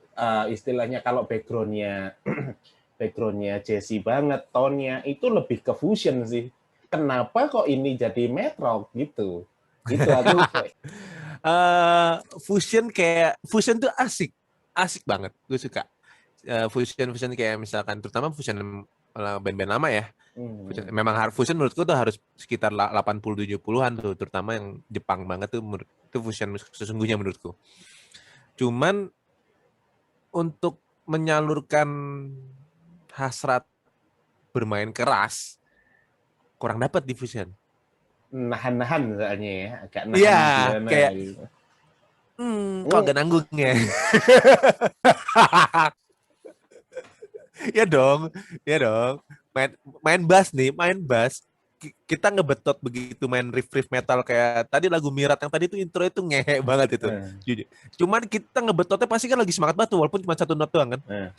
istilahnya kalau backgroundnya Jesse banget, tone-nya itu lebih ke fusion sih. Kenapa kok ini jadi metrock gitu? Gitu aku. Fusion tuh asik banget, gue suka. Fusion kayak misalkan terutama fusion band-band lama ya. Memang fusion menurutku tuh harus sekitar 80-70-an tuh, terutama yang Jepang banget tuh itu fusion sesungguhnya menurutku. Cuman untuk menyalurkan hasrat bermain keras kurang dapat di fusion. Nahan-nahan soalnya ya, agak nahan. Iya, kayak kok agak nanggung ya. Ya dong. Main bass kita ngebetot begitu main riff metal kayak tadi lagu Mirat yang tadi itu intro itu ngehe banget itu. Cuman kita ngebetotnya pasti kan lagi semangat banget walaupun cuma satu not doang kan.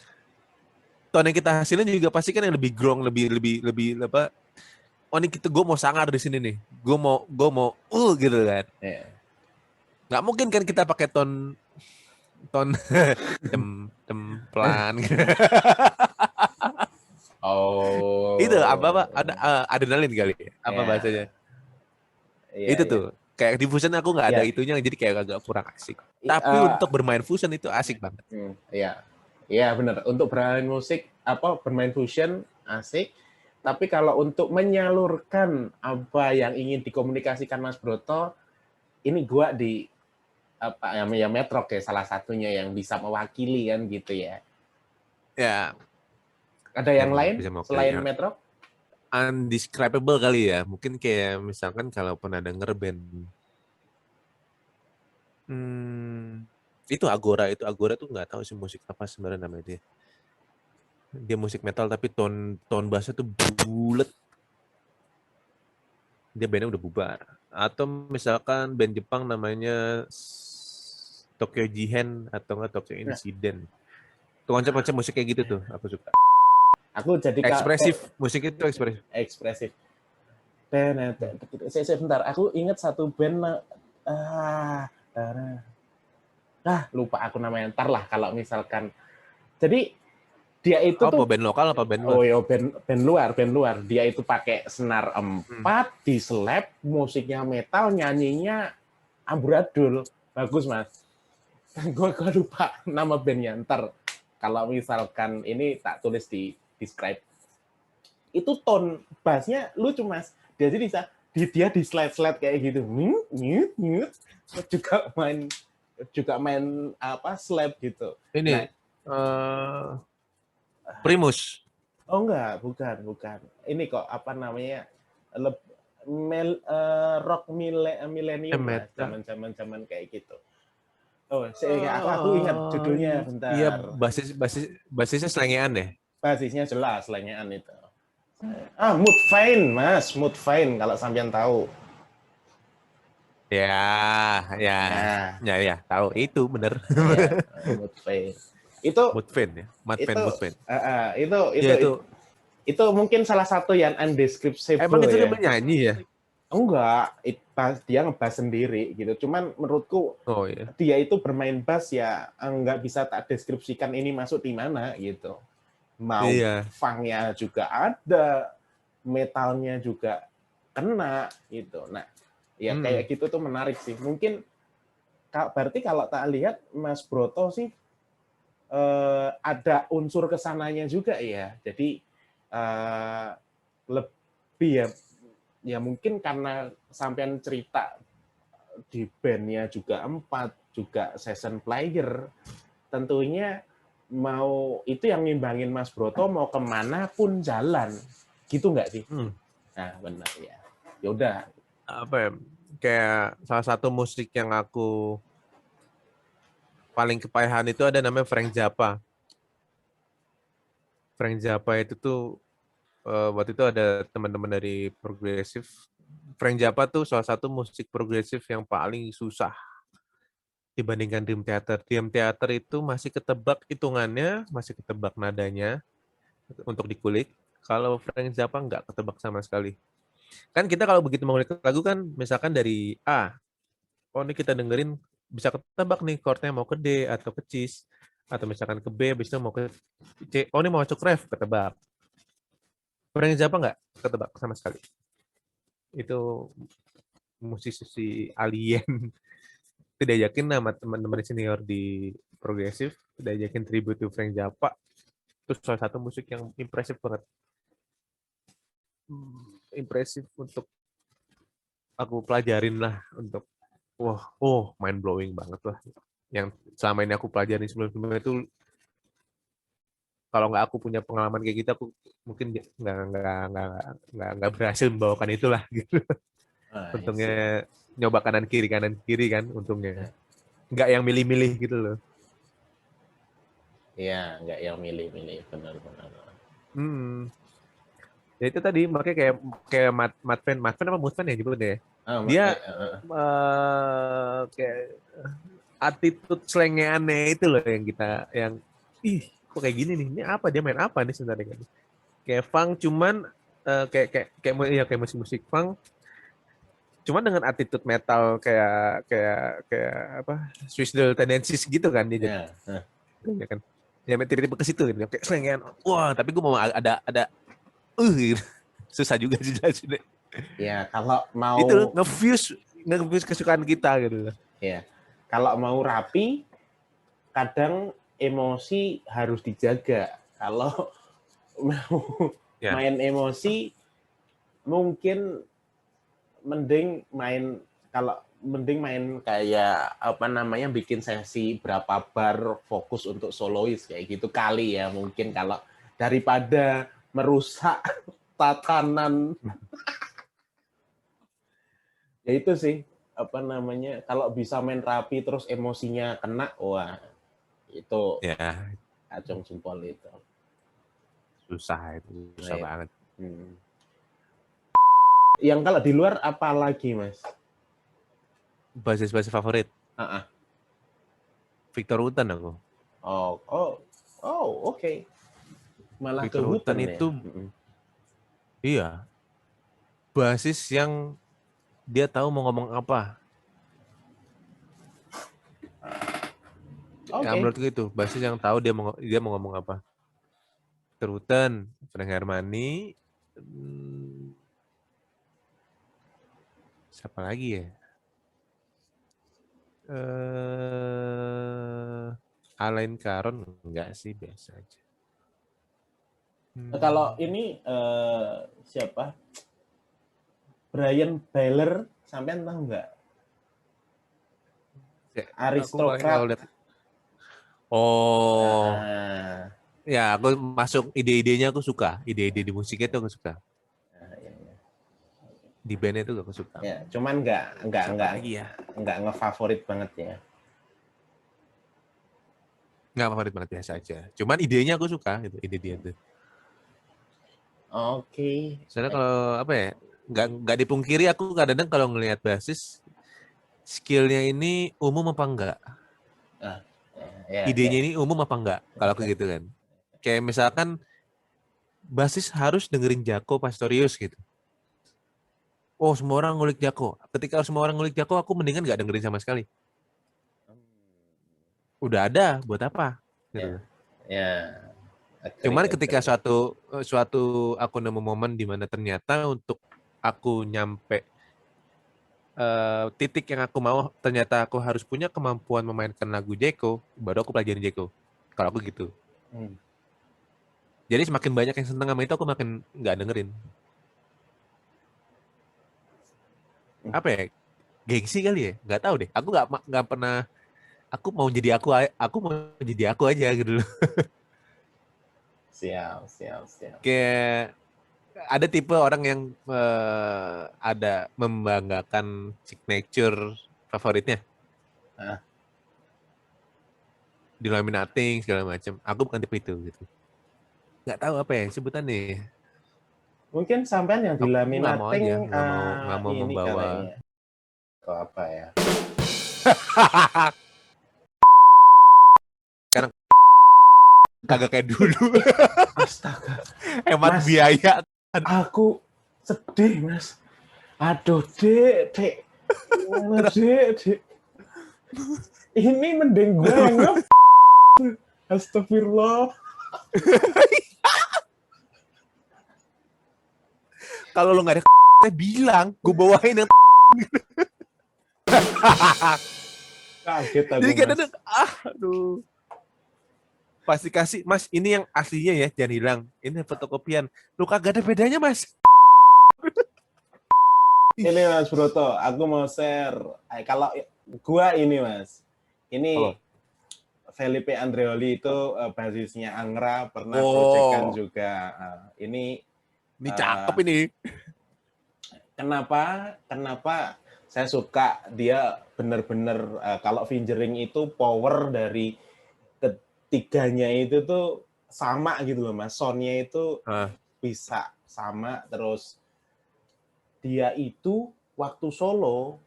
Tone yang kita hasilin juga pasti kan yang lebih grong, lebih apa? Oh ini gue mau sangar di sini nih. Gue mau gitu kan. Nggak mungkin kan kita pakai ton pelan gitu. Itu apa ada adrenalin kali ya? Apa bahasanya? Itu tuh kayak di fusion aku nggak ada itunya jadi kayak agak kurang asik. Tapi untuk bermain fusion itu asik banget. Iya benar. Untuk bermain fusion asik. Tapi kalau untuk menyalurkan apa yang ingin dikomunikasikan Mas Broto, ini gua di apa ya Metrok ya salah satunya yang bisa mewakili kan gitu ya. Ya. Ada yang lain selain ya. Metrok? Undescribable kali ya. Mungkin kayak misalkan kalau pernah denger band itu Agora tuh nggak tahu sih musik apa sebenarnya namanya dia. Dia musik metal tapi tone bassnya tuh bulet. Dia bandnya udah bubar. Atau misalkan band Jepang namanya Tokyo Jihen atau enggak Tokyo Incident. Tuh konsep-konsep musik kayak gitu tuh aku suka. Aku jadi ekspresif, musik itu ekspresif. Ekspresif. Sebentar, aku ingat satu band lupa aku namanya. Ntar lah kalau misalkan. Jadi dia itu tuh band lokal apa band luar? Oh ya band luar. Dia itu pakai senar 4 di slap, musiknya metal, nyanyinya amburadul. Bagus, Mas. Gue lupa nama bandnya. Ntar kalau misalkan ini tak tulis di describe. Itu tone bassnya lucu, Mas. Dia di slide kayak gitu. Juga main apa slap gitu. Ini Primus. Oh enggak, bukan. Ini kok apa namanya? Rock milenium zaman kayak gitu. Oh, aku ingat judulnya bentar. Iya, basisnya selengean deh. Basisnya jelas selengean itu. Mood Fine kalau sampean tahu. Ya, tahu itu bener. Mood Fine. Mood Fine. Itu mungkin salah satu yang undescribable. Emang itu dia menyanyi ya? Enggak, dia ngebass sendiri gitu. Cuman menurutku dia itu bermain bass ya nggak bisa tak deskripsikan ini masuk di mana gitu. Mau funknya juga ada, metalnya juga kena gitu. Nah, ya kayak gitu tuh menarik sih. Mungkin berarti kalau tak lihat Mas Broto sih ada unsur kesananya juga ya. Jadi lebih ya mungkin karena sampean cerita di bandnya juga 4, juga session player, tentunya mau itu yang ngimbangin Mas Broto mau kemana pun jalan, gitu nggak sih? Nah benar ya. Ya udah. Apa ya? Kayak salah satu musik yang aku paling kepayahan itu ada namanya Frank Zappa. Frank Zappa itu tuh waktu itu ada teman-teman dari progresif. Frank Zappa tuh salah satu musik progresif yang paling susah dibandingkan Dream Theater. Dream Theater itu masih ketebak hitungannya, masih ketebak nadanya untuk dikulik. Kalau Frank Zappa nggak ketebak sama sekali. Kan kita kalau begitu mengulik lagu kan, misalkan dari A, ini kita dengerin bisa ketebak nih chordnya mau ke D atau ke C, atau misalkan ke B, habis itu mau ke C. Ini mau masuk ref, ketebak. Frank Zappa nggak ketebak sama sekali. Itu musisi alien. Tidak yakin sama teman-teman senior di progresif, tidak yakin tribute to Frank Zappa. Terus salah satu musik yang impresif banget. Impresif untuk aku pelajarin lah untuk mind blowing banget lah. Yang selama ini aku pelajarin sebelum-sebelumnya itu kalau nggak aku punya pengalaman kayak gitu aku mungkin nggak berhasil membawakan itulah gitu. Untungnya nyoba kanan kiri kan untungnya. Nggak yang milih-milih gitu loh. Iya, nggak yang milih-milih, benar. Ya itu tadi makanya kayak Madfen apa Mudfen ya nyebutnya. Dia kayak attitude selengeannya itu loh yang kok kayak gini nih. Ini apa dia main apa nih sebenarnya kan. Kayak funk cuman kayak musik funk cuman dengan attitude metal kayak apa Suicidal Tendencies gitu kan dia. Ya kan. Ya tiba-tiba ke situ gitu. Kayak selengean. Wah, tapi gue mau ada susah juga sih jelasin. Ya, kalau mau itu nge-fuse kesukaan kita gitu. Ya. Kalau mau rapi kadang emosi harus dijaga. Kalau mau main emosi mungkin mending main kayak apa namanya bikin sesi berapa bar fokus untuk solois kayak gitu kali ya mungkin kalau daripada merusak tatanan ya itu sih apa namanya kalau bisa main rapi terus emosinya kena wah itu Ya, acung jempol itu susah Right. banget. Yang kalau di luar apa lagi mas? Basis favorit. Victor Hutan aku. Oke. Malah Victor ke Hutan itu ya? Iya. Basis yang dia tahu mau ngomong apa. Ya menurutku itu basis yang tahu dia mau ngomong apa. Victor Hutan, Frank Hermani, siapa lagi ya? Alain Caron enggak sih, biasa aja. Kalau ini siapa? Brian Bailer, sampean tahu nggak? Aristokrat. Ya, aku masuk ide-idenya aku suka. Ide-ide di musiknya itu aku suka. Di bandnya itu aku suka. Ya, cuman nggak ngefavorit banget ya. Nggak favorit banget, biasa aja. Cuman idenya aku suka, gitu, ide dia tuh. Oke. Soalnya kalau apa ya, nggak dipungkiri aku kadang-kadang kalau ngelihat basis skillnya ini umum apa enggak? Idenya ini umum apa enggak? Kalau aku gitu kan. Kayak misalkan basis harus dengerin Jaco Pastorius gitu. Oh, semua orang ngulik Jaco. Ketika semua orang ngulik Jaco, aku mendingan nggak dengerin sama sekali. Udah ada, buat apa? Gitu. Ya. Cuman ketika suatu aku nemu momen di mana ternyata untuk aku nyampe titik yang aku mau, ternyata aku harus punya kemampuan memainkan lagu Jaco, baru aku pelajarin Jaco. Kalau aku gitu. Jadi semakin banyak yang seneng sama itu, aku makin nggak dengerin. Apa ya? Gengsi kali ya? Nggak tahu deh. Aku nggak pernah. Aku mau jadi aku aja gitu loh. Siap. Kayak ada tipe orang yang ada membanggakan signature favoritnya. Denominating segala macam. Aku bukan tipe itu gitu. Nggak tahu apa ya sebutannya. Mungkin sampean yang dilaminating nggak mau ini membawa kayaknya. Kok apa ya? Sekarang kagak kayak dulu. Astaga. Hemat biaya. Aku sedih, Mas. Aduh, Dek. Gimana, Dek? Ini mending gue yang Astagfirullah. Kalau lo nggak ada bilang, gue bawain yang kaget aku. Jadi kadang aduh. Pasti kasih, Mas, ini yang aslinya ya, jangan hilang. Ini fotokopian. Lu kagak ada bedanya, Mas. Ini Mas Broto, aku mau share. Kalau gua ini, Mas. Ini Felipe Andreoli itu basisnya Angra, pernah proyekan juga. Ini cakep ini. Kenapa saya suka dia benar-benar kalau fingering itu power dari ketiganya itu tuh sama gitu loh Mas. Soundnya itu bisa sama, terus dia itu waktu solo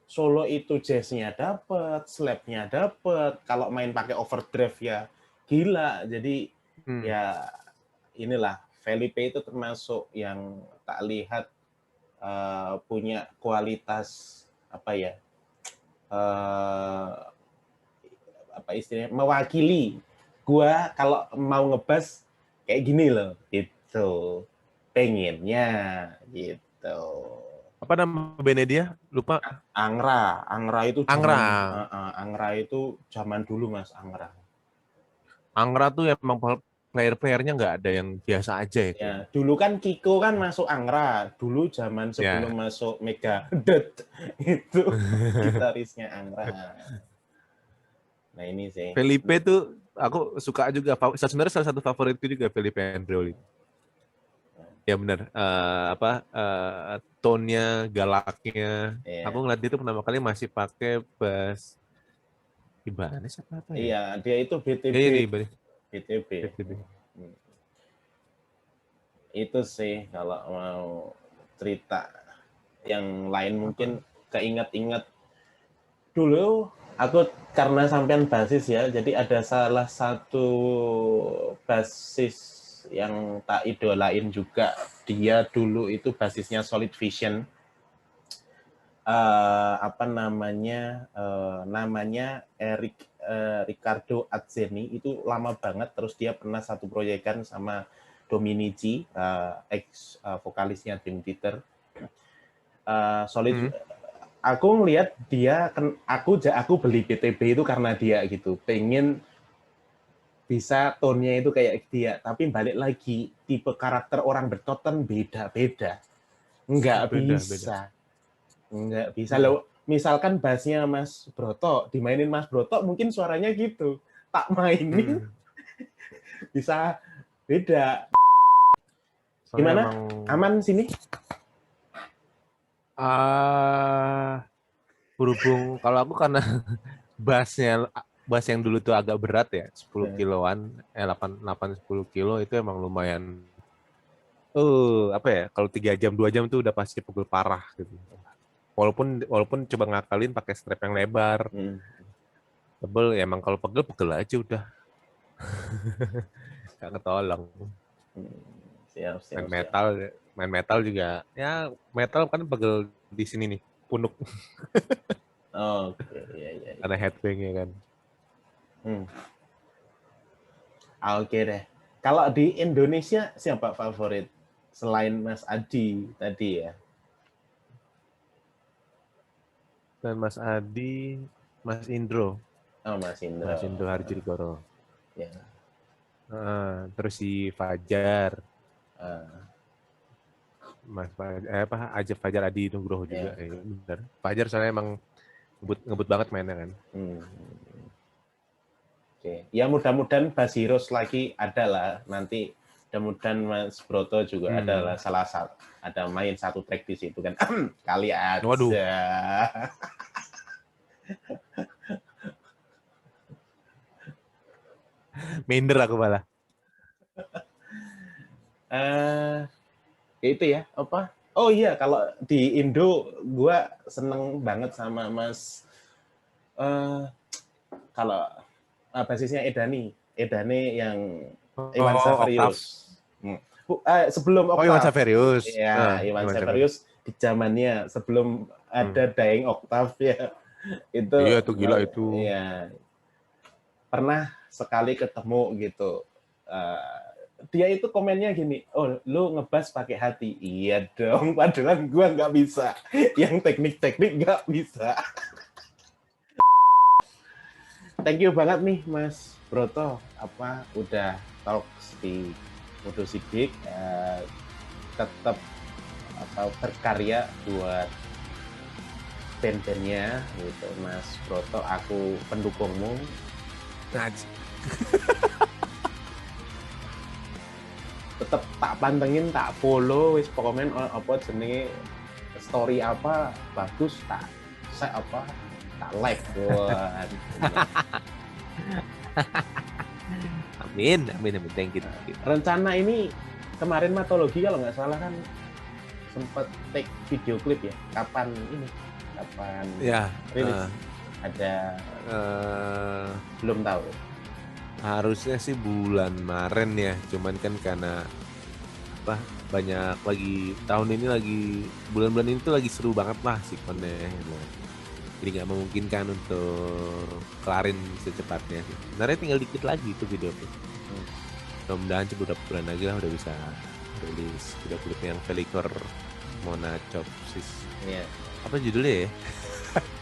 itu jazznya dapet, slapnya dapet, kalau main pakai overdrive ya gila. Jadi ya inilah Felipe itu termasuk yang tak lihat punya kualitas apa ya, apa istilahnya, mewakili gua kalau mau ngebas kayak gini loh, gitu pengennya gitu. Apa nama bandnya dia? Lupa. Angra itu Angra. Angra itu zaman dulu Mas. Angra tuh emang player-playernya nggak ada yang biasa aja ya. Ya, dulu kan Kiko kan masuk Angra, dulu zaman sebelum masuk Megadeth itu gitarisnya Angra. Nah ini sih. Felipe tuh aku suka juga. Sebenarnya salah satu favoritku juga Felipe Andreoli. Ya benar. Tone-nya, galaknya. Yeah. Aku ngeliat dia tuh pertama kali masih pakai bass Ibanez apa ya? Iya, dia itu BTB. BTB. Itu sih kalau mau cerita yang lain mungkin keinget-inget dulu aku karena sampean basis ya, jadi ada salah satu basis yang tak idolain juga. Dia dulu itu basisnya Solid Vision. Namanya Ricardo Azzeni, itu lama banget. Terus dia pernah satu proyekan sama Dominici, ex vokalisnya Dream Theater. Solid. Aku ngelihat dia, aku beli BTB itu karena dia gitu, pengen bisa tone-nya itu kayak dia, tapi balik lagi tipe karakter orang bertoten beda-beda, nggak bisa loh. Misalkan bassnya Mas Broto, dimainin Mas Broto mungkin suaranya gitu, tak mainin bisa beda. Gimana? Aman sini? Berhubung kalau aku karena bass yang dulu tuh agak berat ya, 10 kiloan, 8-10 kilo itu emang lumayan. Kalau 3 jam 2 jam tuh udah pasti pegel parah gitu. Walaupun coba ngakalin pakai strap yang lebar. Tebel ya, emang kalau pegel aja udah. Gak ketolong. Siap. Main metal juga. Ya, metal kan pegel di sini nih, punuk. Oke, iya. Ada headbang-nya kan. Oke deh. Kalau di Indonesia siapa favorit selain Mas Adi tadi ya? Dan Mas Adi, Mas Indro. Mas Indro. Mas Indro Harjilgoro. Ya. Terus si Fajar. Mas Fajar Adi Nugroho juga. Ya. Benar. Fajar soalnya emang ngebut banget mainnya kan. Oke. Ya mudah-mudahan Bass Heroes lagi ada lah nanti. Mudah-mudahan Mas Broto juga adalah salah satu, ada main satu track di situ kan. Kali aja. Waduh. Minder aku malah. Itu ya, apa? Oh iya, kalau di Indo gua seneng banget sama Mas kalau basisnya Edane yang Iwan Saverius. Sebelum Octave. Iwan Saverius. Ya, Iwan Saverius di zamannya sebelum ada Dying Octave ya. Itu iya, itu gila itu. Iya. Pernah sekali ketemu gitu. Dia itu komennya gini, "Oh, lu ngebas pakai hati." Iya dong, padahal gua nggak bisa. Yang teknik-teknik nggak bisa. Thank you banget nih Mas Broto, udah talks di Modo Sidik, tetap berkarya buat band-bandnya gitu. Mas Broto, aku pendukungmu. Tetap tak pantengin, tak follow, wis komen apa jenenge story apa bagus, tak like buat. Amin, thank you. Rencana ini kemarin Matologi kalau nggak salah kan sempat take video klip ya. Kapan ya rilis? Ada belum tahu. Harusnya sih bulan Maret ya, cuman kan karena banyak lagi tahun ini lagi bulan-bulan ini tuh lagi seru banget lah sikonnya. Jadi nggak memungkinkan untuk kelarin secepatnya. Sebenarnya tinggal dikit lagi itu video klip. Mudah-mudahan beberapa bulan lagi lah udah bisa rilis video klip yang Pelikor Mona Chopsis. Iya. Apa judulnya ya?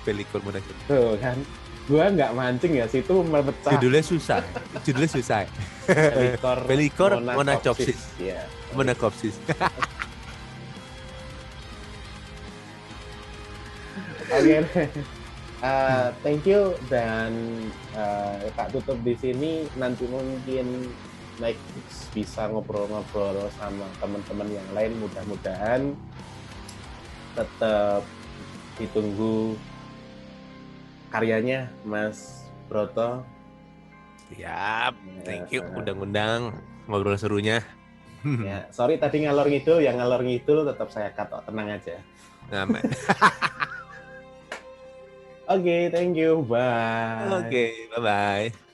Pelikor Mona Chopsis. Tuh kan. Gua nggak mancing ya, situ memecah. Judulnya susah. Pelikor Monachopsis. Ya. Monachopsis. Oke. Thank you dan tak tutup di sini. Nanti mungkin next bisa ngobrol-ngobrol sama teman-teman yang lain. Mudah-mudahan tetap ditunggu karyanya Mas Broto. Siap. Thank you. Undang-undang ngobrol serunya. Ya, sorry tadi ngalor ngidul, yang ngalor ngidul tetap saya cut, tenang aja. Aman. Oke, thank you. Bye. Oke, bye-bye.